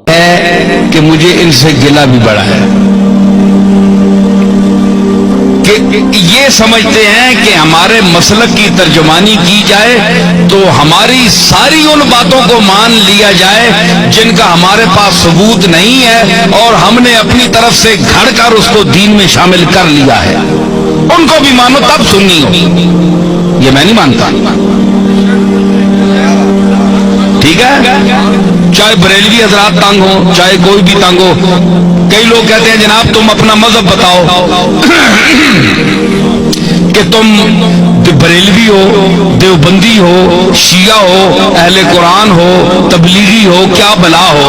ہے کہ مجھے ان سے گلہ بھی بڑا ہے کہ یہ سمجھتے ہیں کہ ہمارے مسلک کی ترجمانی کی جائے تو ہماری ساری ان باتوں کو مان لیا جائے جن کا ہمارے پاس ثبوت نہیں ہے اور ہم نے اپنی طرف سے گھڑ کر اس کو دین میں شامل کر لیا ہے. ان کو بھی مانو تب سنی ہو. یہ میں نہیں مانتا. ٹھیک ہے, چاہے بریلوی حضرات تنگ ہو چاہے کوئی بھی تنگ ہو. کئی لوگ کہتے ہیں جناب تم اپنا مذہب بتاؤ کہ تم بریلوی ہو, دیوبندی ہو, شیعہ ہو, اہل قرآن ہو, تبلیغی ہو, کیا بلا ہو.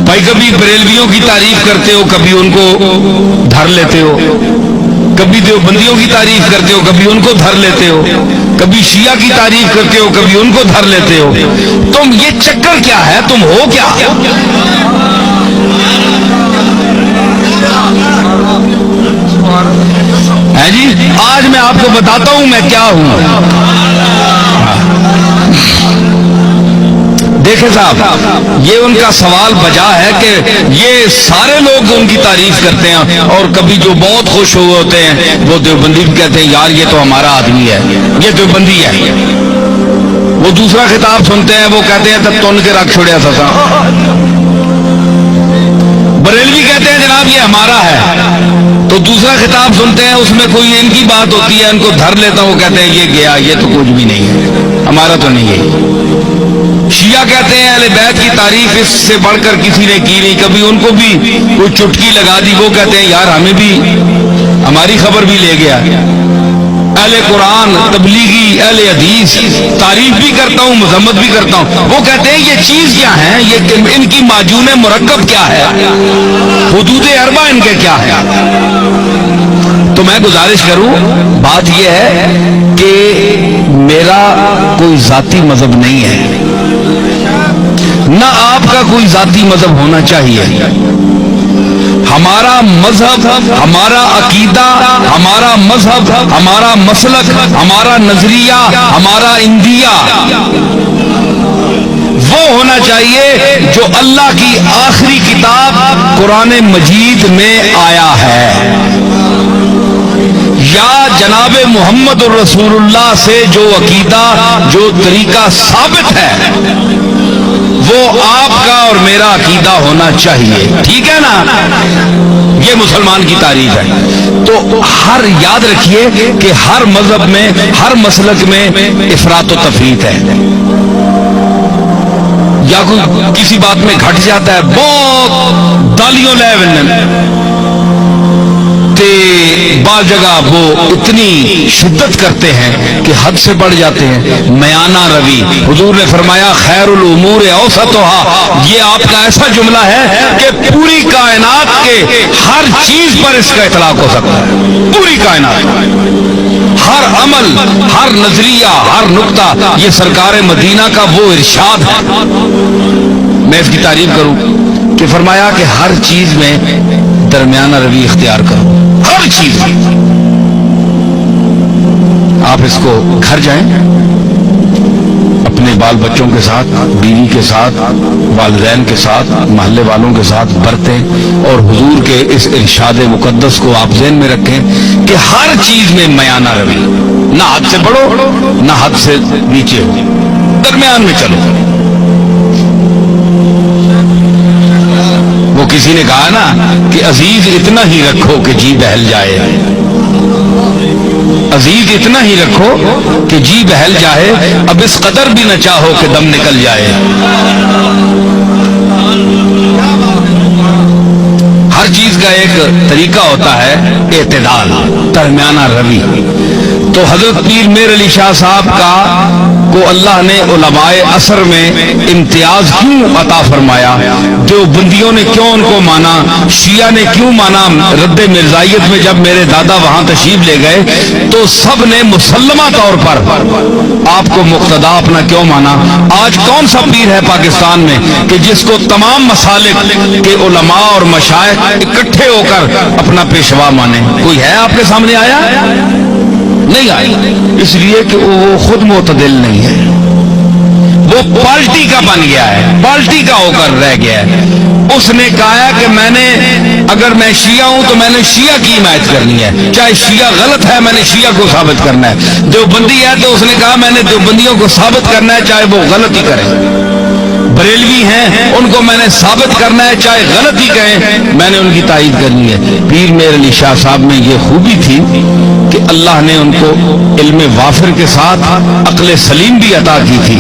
بھائی کبھی بریلویوں کی تعریف کرتے ہو کبھی ان کو دھر لیتے ہو, کبھی دیوبندیوں کی تعریف کرتے ہو کبھی ان کو دھر لیتے ہو, کبھی شیعہ کی تعریف کرتے ہو کبھی ان کو دھر لیتے ہو. تم یہ چکر کیا ہے, تم ہو کیا؟ ہے جی, آج میں آپ کو بتاتا ہوں میں کیا ہوں. دیکھیں صاحب, یہ ان کا سوال بجا ہے کہ یہ سارے لوگ ان کی تعریف کرتے ہیں اور کبھی جو بہت خوش ہوئے ہوتے ہیں وہ دیوبندی بھی کہتے ہیں یار یہ تو ہمارا آدمی ہے, یہ دیوبندی ہے. وہ دوسرا خطاب سنتے ہیں وہ کہتے ہیں تب تن کے رکھ چھوڑیا سسا. بریلوی کہتے ہیں جناب یہ ہمارا ہے, تو دوسرا خطاب سنتے ہیں اس میں کوئی ان کی بات ہوتی ہے ان کو دھر لیتا ہوں, وہ کہتے ہیں یہ گیا یہ تو کچھ بھی نہیں ہے, ہمارا تو نہیں ہے. شیعہ کہتے ہیں اہل بیت کی تعریف اس سے بڑھ کر کسی نے کی نہیں, کبھی ان کو بھی کوئی چٹکی لگا دی, وہ کہتے ہیں یار ہمیں بھی ہماری خبر بھی لے گیا. اہل قرآن, تبلیغی, اہل حدیث تعریف بھی کرتا ہوں مذمت بھی کرتا ہوں, وہ کہتے ہیں یہ چیز کیا ہے, یہ ان کی معجون مرکب کیا ہے, حدود اربع ان کے کیا ہے. تو میں گزارش کروں, بات یہ ہے کہ میرا کوئی ذاتی مذہب نہیں ہے, نہ آپ کا کوئی ذاتی مذہب ہونا چاہیے. ہمارا مذہب, ہمارا عقیدہ, ہمارا مذہب, ہمارا مسلک, ہمارا نظریہ, ہمارا اندیہ وہ ہونا چاہیے جو اللہ کی آخری کتاب قرآن مجید میں آیا ہے, یا جناب محمد الرسول اللہ سے جو عقیدہ جو طریقہ ثابت ہے وہ آپ کا اور میرا عقیدہ ہونا چاہیے. ٹھیک ہے نا, یہ مسلمان کی تعریف ہے. تو ہر یاد رکھیے کہ ہر مذہب میں ہر مسلک میں افراط و تفریط ہے, یا کوئی کسی بات میں گھٹ جاتا ہے بہت دالیوں لے بعض جگہ وہ اتنی شدت کرتے ہیں کہ حد سے بڑھ جاتے ہیں. میانہ روی, حضور نے فرمایا خیر الامور اوسطھا, یہ آپ کا ایسا جملہ ہے کہ پوری کائنات کے ہر چیز پر اس کا اطلاق ہو سکتا ہے. پوری کائنات, ہر عمل, ہر نظریہ, ہر نقطہ, یہ سرکار مدینہ کا وہ ارشاد ہے. میں اس کی تعریف کروں کہ فرمایا کہ ہر چیز میں درمیانہ روی اختیار کرو, ہر چیز. آپ اس کو گھر جائیں اپنے بال بچوں کے ساتھ, بیوی کے ساتھ, والدین کے ساتھ, محلے والوں کے ساتھ برتیں اور حضور کے اس ارشاد مقدس کو آپ ذہن میں رکھیں کہ ہر چیز میں میانہ روی, نہ حد سے بڑھو نہ حد سے نیچے ہو, درمیان میں چلو. وہ کسی نے کہا نا کہ عزیز اتنا ہی رکھو کہ جی بہل جائے, عزیز اتنا ہی رکھو کہ جی بہل جائے, اب اس قدر بھی نہ چاہو کہ دم نکل جائے. ہر چیز کا ایک طریقہ ہوتا ہے اعتدال, درمیانہ روی. تو حضرت پیر میر علی شاہ صاحب کو اللہ نے علماء عصر میں امتیاز کیوں عطا فرمایا, جو بندیوں نے کیوں ان کو مانا, شیعہ نے کیوں مانا. رد مرزائیت میں جب میرے دادا وہاں تشریف لے گئے تو سب نے مسلمہ طور پر آپ کو مقتدا اپنا کیوں مانا. آج کون سا پیر ہے پاکستان میں کہ جس کو تمام مسالک کے علماء اور مشائخ اکٹھے ہو کر اپنا پیشوا مانے؟ کوئی ہے آپ کے سامنے آیا؟ نہیں آئی، اس لیے کہ وہ خود معتدل نہیں ہے، وہ پارٹی کا بن گیا ہے، پارٹی کا ہو کر رہ گیا ہے۔ اس نے کہا ہے کہ اگر میں شیعہ ہوں تو میں نے شیعہ کی حمایت کرنی ہے، چاہے شیعہ غلط ہے میں نے شیعہ کو ثابت کرنا ہے، دیوبندی ہے تو اس نے کہا میں نے دیوبندیوں کو ثابت کرنا ہے چاہے وہ غلط ہی کریں، بریلوی ہیں ان کو میں نے ثابت کرنا ہے چاہے غلط ہی کہیں، میں نے ان کی تائید کرنی ہے۔ پیر میر علی شاہ صاحب میں یہ خوبی تھی کہ اللہ نے ان کو علم وافر کے ساتھ عقل سلیم بھی عطا کی تھی،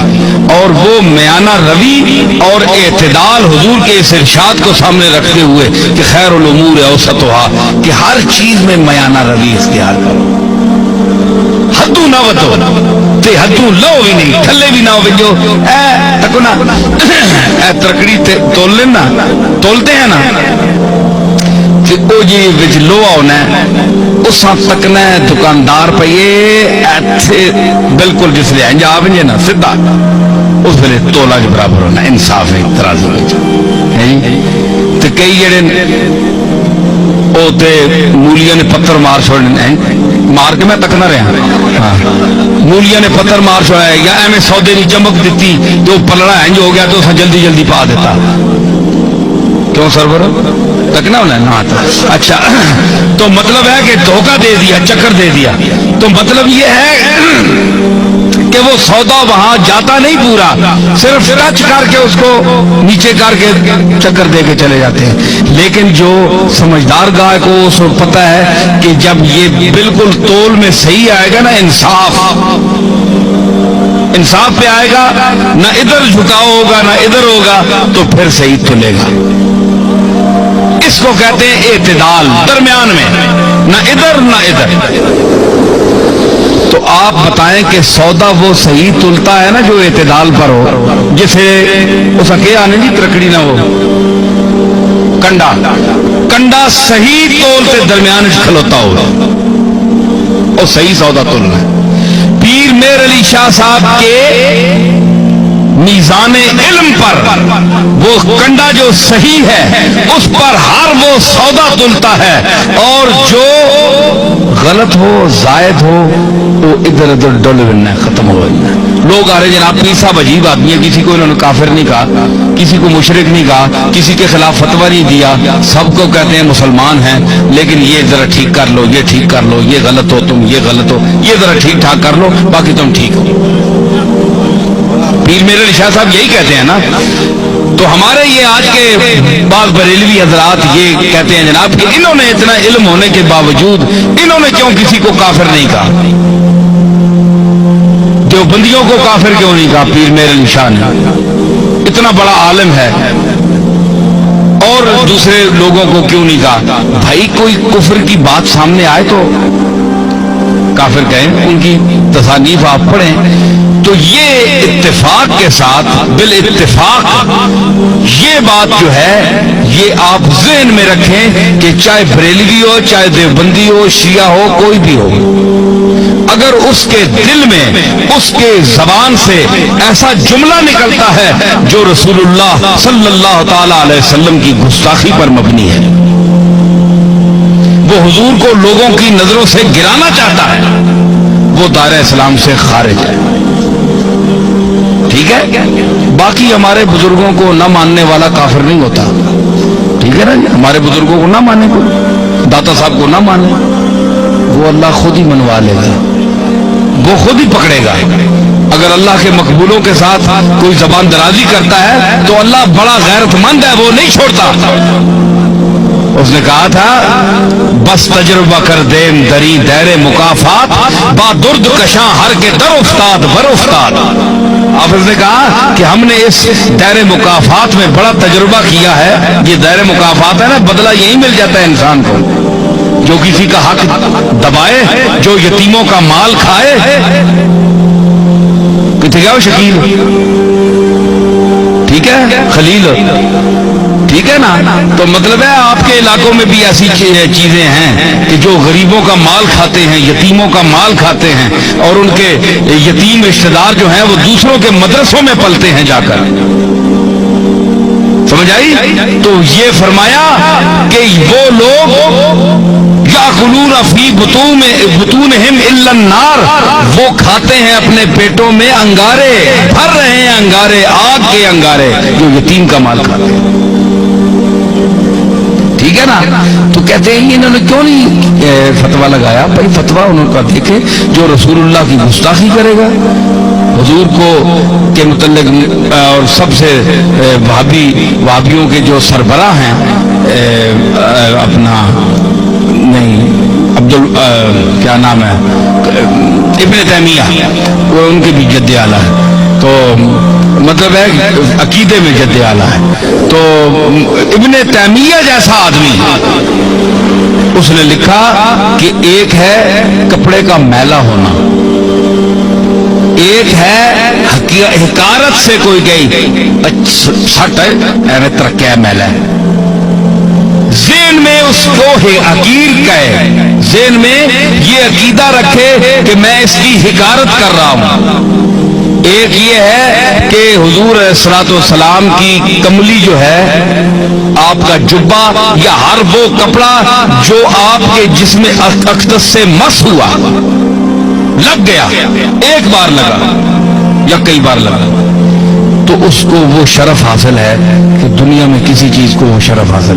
اور وہ میانہ روی اور اعتدال حضور کے اس ارشاد کو سامنے رکھتے ہوئے کہ خیر الامور اوسطھا، کہ ہر چیز میں میانہ روی اختیار کرو، حدو نہ وتو تے حدو لو بھی نہیں، تھلے بھی نہ ہو جو تکو نا اے ترکڑی تول لینا تولتے ہیں نا کہ او جی وچ لوہا ہونا ہے اساں تکنا ہے دکاندار پئیے ایتھے بالکل جس لے انج آ ونجے نا سیدھا اس ویلے تولا جو برابر ہونا، انصاف ہے ترازو وچ ہے۔ تے کئی جڑے او تے مولیاں نے پتھر مار چھوڑنے ہیں، مار کے میں تکنا رہا مولیاں نے پتھر مار چھوڑا ہے یا ایویں سودے کی چمک دیتی تو پلڑا انج ہو گیا تو اساں جلدی جلدی پا دیتا، کیوں سرور تکنا ہونا ہے نا؟ اچھا تو مطلب ہے کہ دھوکہ دے دیا، چکر دے دیا، تو مطلب یہ ہے کہ وہ سودا وہاں جاتا نہیں پورا، صرف ٹچ کر کے اس کو نیچے کر کے چکر دے کے چلے جاتے ہیں۔ لیکن جو سمجھدار گاہک کو اس کو پتہ ہے کہ جب یہ بالکل تول میں صحیح آئے گا نا، انصاف پہ آئے گا، نہ ادھر جھکاؤ ہوگا نہ ادھر ہوگا، تو پھر صحیح تلے گا۔ اس کو کہتے ہیں اعتدال، درمیان میں نہ ادھر نہ ادھر۔ تو آپ بتائیں کہ سودا وہ صحیح تلتا ہے نا جو اعتدال پر ہو، جسے اس کے آنے جی ترکڑی نہ ہو، کنڈا صحیح تول کے درمیان کھلوتا ہو، اور صحیح سودا تلنا ہے۔ پیر میر علی شاہ صاحب کے میزان علم پر وہ کنڈا جو صحیح ہے اس پر ہر وہ سودا تلتا ہے، اور جو غلط ہو زائد ہو وہ ادھر ادھر ڈولنا ختم ہو جانا۔ لوگ آ رہے جناب پیر صاحب عجیب آدمی ہے، کسی کو انہوں نے کافر نہیں کہا، کسی کو مشرک نہیں کہا، کسی کے خلاف فتویٰ نہیں دیا، سب کو کہتے ہیں مسلمان ہیں، لیکن یہ ذرا ٹھیک کر لو، یہ ٹھیک کر لو، یہ غلط ہو تم، یہ غلط ہو، یہ ذرا ٹھیک ٹھاک کر لو، باقی تم ٹھیک ہو۔ پیر میرے شاہ صاحب یہی کہتے ہیں نا۔ تو ہمارے یہ آج کے بعض بریلوی حضرات یہ کہتے ہیں جناب کہ انہوں نے اتنا علم ہونے کے باوجود انہوں نے کیوں کسی کو کافر نہیں کہا، دیوبندیوں کو کافر کیوں نہیں کہا پیر میرے شاہ نے، اتنا بڑا عالم ہے، اور دوسرے لوگوں کو کیوں نہیں کہا؟ بھائی کوئی کفر کی بات سامنے آئے تو کافر کہیں، ان کی تصانیف آپ پڑھیں تو یہ اتفاق کے ساتھ بالاتفاق یہ بات جو ہے یہ آپ ذہن میں رکھیں کہ چاہے بریلوی ہو، چاہے دیوبندی ہو، شیعہ ہو، کوئی بھی ہو، اگر اس کے دل میں اس کے زبان سے ایسا جملہ نکلتا ہے جو رسول اللہ صلی اللہ تعالی علیہ وسلم کی گستاخی پر مبنی ہے، وہ حضور کو لوگوں کی نظروں سے گرانا چاہتا ہے، وہ دائرہ اسلام سے خارج ہے۔ ٹھیک ہے، باقی ہمارے بزرگوں کو نہ ماننے والا کافر نہیں ہوتا، ٹھیک ہے نا جی، ہمارے بزرگوں کو نہ مانے، کو داتا صاحب کو نہ مانے، وہ اللہ خود ہی منوا لے گا، وہ خود ہی پکڑے گا۔ اگر اللہ کے مقبولوں کے ساتھ کوئی زبان درازی کرتا ہے تو اللہ بڑا غیرت مند ہے، وہ نہیں چھوڑتا۔ اس نے کہا تھا بس تجربہ کر دیم دری دیر مکافات، با درد کشاں ہر کے در افتاد بر افتاد۔ آپ نے کہا کہ ہم نے اس دیر مکافات میں بڑا تجربہ کیا ہے، یہ دیر مکافات ہے نا، بدلہ یہی مل جاتا ہے انسان کو، جو کسی کا حق دبائے، جو یتیموں کا مال کھائے، کتنے گیا شکیل، ٹھیک ہے خلیل، ٹھیک ہے نا۔ تو مطلب ہے آپ کے علاقوں میں بھی ایسی چیزیں ہیں کہ جو غریبوں کا مال کھاتے ہیں، یتیموں کا مال کھاتے ہیں، اور ان کے یتیم رشتہ دار جو ہیں وہ دوسروں کے مدرسوں میں پلتے ہیں جا کر، سمجھ آئی؟ تو یہ فرمایا کہ وہ لوگ یاکلون فی بطونہم الا النار، وہ کھاتے ہیں اپنے پیٹوں میں انگارے، بھر رہے ہیں انگارے، آگ کے انگارے جو یتیم کا مال کھاتے ہیں. ٹھیک ہے نا. تو کہتے ہیں انہوں نے کیوں نہیں فتویٰ لگایا؟ بھائی فتویٰ انہوں کا دیکھے جو رسول اللہ کی گستاخی کرے گا، حضور کو کے متعلق، اور سب سے وہابیوں کے جو سربراہ ہیں، اپنا نہیں کیا نام ہے، ابن تیمیہ، وہ ان کے بھی جد اعلیٰ ہے. تو مطلب ہے عقیدے میں جد اعلیٰ ہے. تو ابن تیمیہ جیسا آدمی، اس نے لکھا کہ ایک ہے کپڑے کا میلا ہونا، ایک ہے حکارت سے کوئی گئی سٹ ہے ترکیا میلا ہے، ذہن میں اس کو حقیر کہے، ذہن میں یہ عقیدہ رکھے کہ میں اس کی حکارت کر رہا ہوں. ایک یہ ہے کہ حضور صلوات والسلام کی کملی جو ہے، آپ کا جبہ یا ہر وہ کپڑا جو آپ کے جسم اقدس سے مس ہوا، لگ گیا، ایک بار لگا یا کئی بار لگا، تو اس کو وہ شرف حاصل ہے کہ دنیا میں کسی چیز کو وہ شرف حاصل